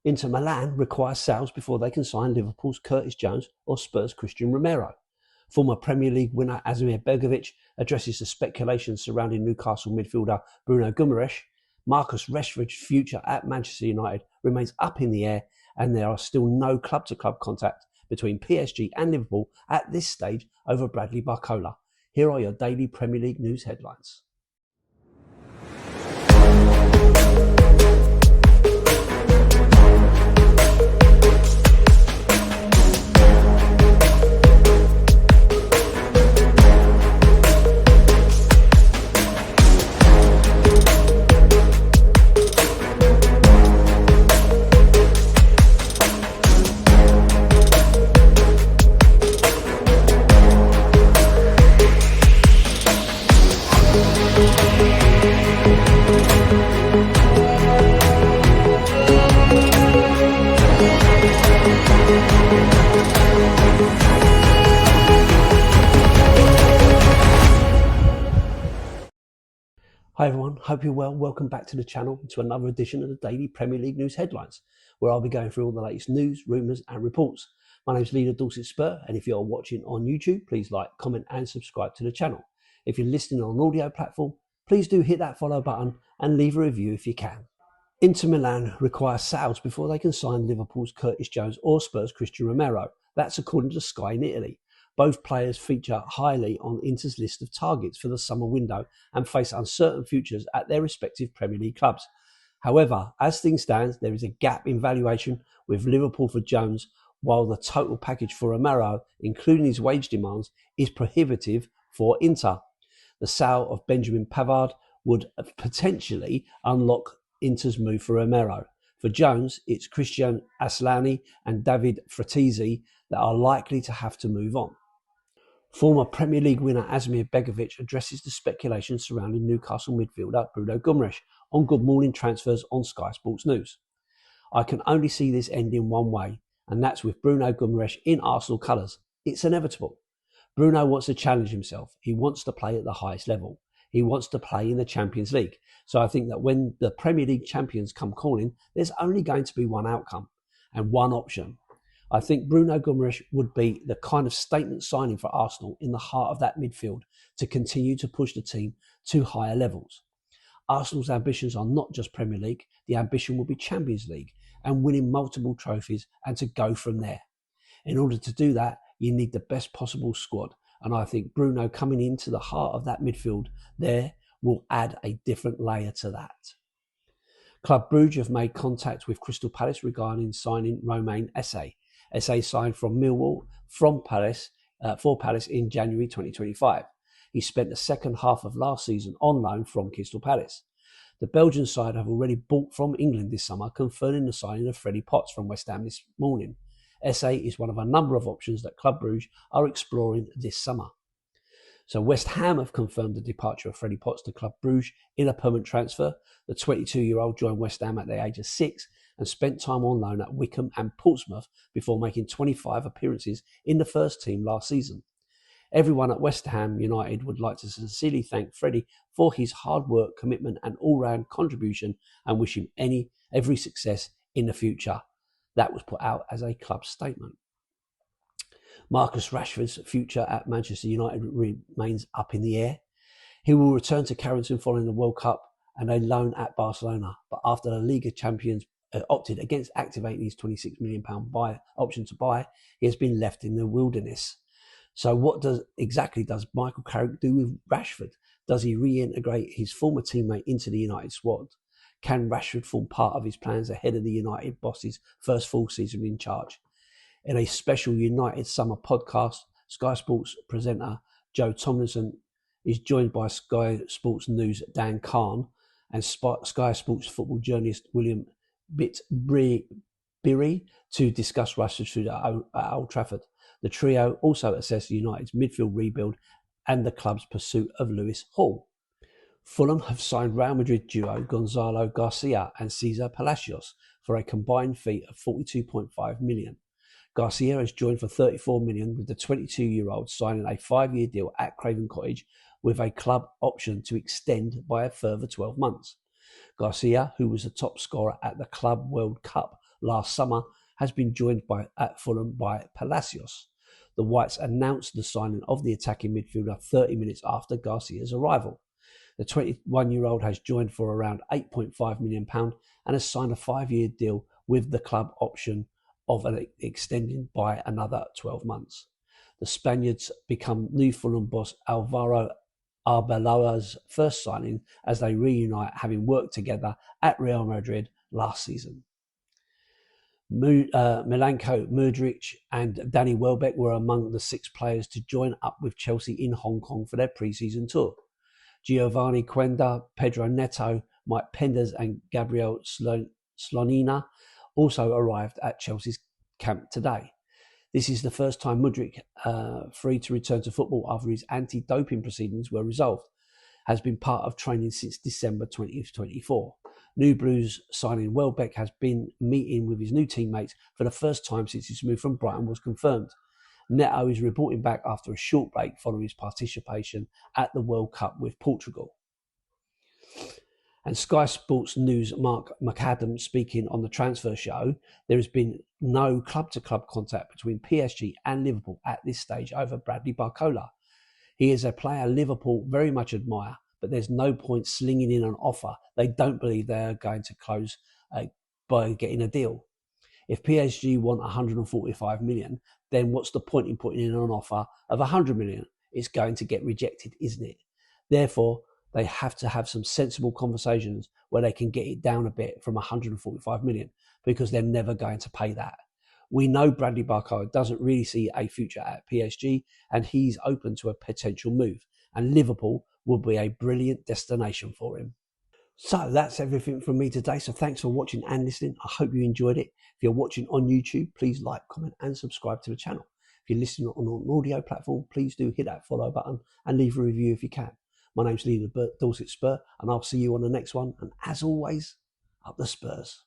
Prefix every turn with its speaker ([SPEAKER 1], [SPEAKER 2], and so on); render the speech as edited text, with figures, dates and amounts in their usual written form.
[SPEAKER 1] Inter Milan require sales before they can sign Liverpool's Curtis Jones or Spurs' Christian Romero. Former Premier League winner Asmir Begovic addresses the speculation surrounding Newcastle midfielder Bruno Guimarães. Marcus Rashford's future at Manchester United remains up in the air, and there are still no club-to-club contact between PSG and Liverpool at this stage over Bradley Barcola. Here are your daily Premier League news headlines. Hi everyone, hope you're well. Welcome back to the channel to another edition of the daily Premier League news headlines, where I'll be going through all the latest news, rumours and reports. My name's Lee The Dorset Spur, and if you're watching on YouTube, please like, comment and subscribe to the channel. If you're listening on an audio platform, please do hit that follow button and leave a review if you can. Inter Milan require sales before they can sign Liverpool's Curtis Jones or Spurs' Christian Romero. That's according to Sky in Italy. Both players feature highly on Inter's list of targets for the summer window and face uncertain futures at their respective Premier League clubs. However, as things stand, there is a gap in valuation with Liverpool for Jones, while the total package for Romero, including his wage demands, is prohibitive for Inter. The sale of Benjamin Pavard would potentially unlock Inter's move for Romero. For Jones, it's Christian Aslani and David Fratesi that are likely to have to move on. Former Premier League winner Asmir Begovic addresses the speculation surrounding Newcastle midfielder Bruno Guimarães on Good Morning Transfers on Sky Sports News. I can only see this ending one way, and that's with Bruno Guimarães in Arsenal colours. It's inevitable. Bruno wants to challenge himself. He wants to play at the highest level. He wants to play in the Champions League. So I think that when the Premier League champions come calling, there's only going to be one outcome and one option. I think Bruno Guimarães would be the kind of statement signing for Arsenal in the heart of that midfield to continue to push the team to higher levels. Arsenal's ambitions are not just Premier League. The ambition will be Champions League and winning multiple trophies, and to go from there. In order to do that, you need the best possible squad. And I think Bruno coming into the heart of that midfield there will add a different layer to that. Club Brugge have made contact with Crystal Palace regarding signing Romain Esse. Esse signed from Millwall for Palace in January 2025. He spent the second half of last season on loan from Crystal Palace. The Belgian side have already bought from England this summer, confirming the signing of Freddie Potts from West Ham this morning. Esse is one of a number of options that Club Brugge are exploring this summer. So West Ham have confirmed the departure of Freddie Potts to Club Brugge in a permanent transfer. The 22-year-old joined West Ham at the age of 6 and spent time on loan at Wycombe and Portsmouth before making 25 appearances in the first team last season. Everyone at West Ham United would like to sincerely thank Freddie for his hard work, commitment and all-round contribution, and wish him every success in the future. That was put out as a club statement. Marcus Rashford's future at Manchester United remains up in the air. He will return to Carrington following the World Cup and a loan at Barcelona, but after the League of Champions opted against activating his £26 million option to buy, he has been left in the wilderness. So what exactly does Michael Carrick do with Rashford? Does he reintegrate his former teammate into the United squad? Can Rashford form part of his plans ahead of the United boss's first full season in charge? In a special United Summer podcast, Sky Sports presenter Joe Tomlinson is joined by Sky Sports News Dan Khan and Sky Sports football journalist William Bitbury to discuss Rashford's future at Old Trafford. The trio also assess United's midfield rebuild and the club's pursuit of Lewis Hall. Fulham have signed Real Madrid duo Gonzalo Garcia and Cesar Palacios for a combined fee of $42.5 million. Garcia has joined for $34 million, with the 22-year-old signing a 5-year deal at Craven Cottage with a club option to extend by a further 12 months. Garcia, who was the top scorer at the Club World Cup last summer, has been joined at Fulham by Palacios. The Whites announced the signing of the attacking midfielder 30 minutes after Garcia's arrival. The 21-year-old has joined for around £8.5 million and has signed a 5-year deal with the club option of extending by another 12 months. The Spaniards become new Fulham boss Alvaro Arbeloa's first signing as they reunite, having worked together at Real Madrid last season. Milanko Mudryk and Danny Welbeck were among the 6 players to join up with Chelsea in Hong Kong for their pre-season tour. Giovanni Quenda, Pedro Neto, Mike Penders and Gabriel Slonina also arrived at Chelsea's camp today. This is the first time Mudryk, free to return to football after his anti-doping proceedings were resolved, has been part of training since December 2024. New Blues signing Welbeck has been meeting with his new teammates for the first time since his move from Brighton was confirmed. Neto is reporting back after a short break following his participation at the World Cup with Portugal. And Sky Sports News' Mark McAdam speaking on the transfer show, there has been no club-to-club contact between PSG and Liverpool at this stage over Bradley Barcola. He is a player Liverpool very much admire, but there's no point slinging in an offer they don't believe they are going to close by getting a deal. If PSG want 145 million, then what's the point in putting in an offer of 100 million? It's going to get rejected, isn't it? Therefore, they have to have some sensible conversations where they can get it down a bit from 145 million because they're never going to pay that. We know Bradley Barcola doesn't really see a future at PSG and he's open to a potential move, and Liverpool will be a brilliant destination for him. So that's everything from me today. So thanks for watching and listening. I hope you enjoyed it. If you're watching on YouTube, please like, comment and subscribe to the channel. If you're listening on an audio platform, please do hit that follow button and leave a review if you can. My name's Lee The Dorset Spur and I'll see you on the next one. And as always, up the Spurs.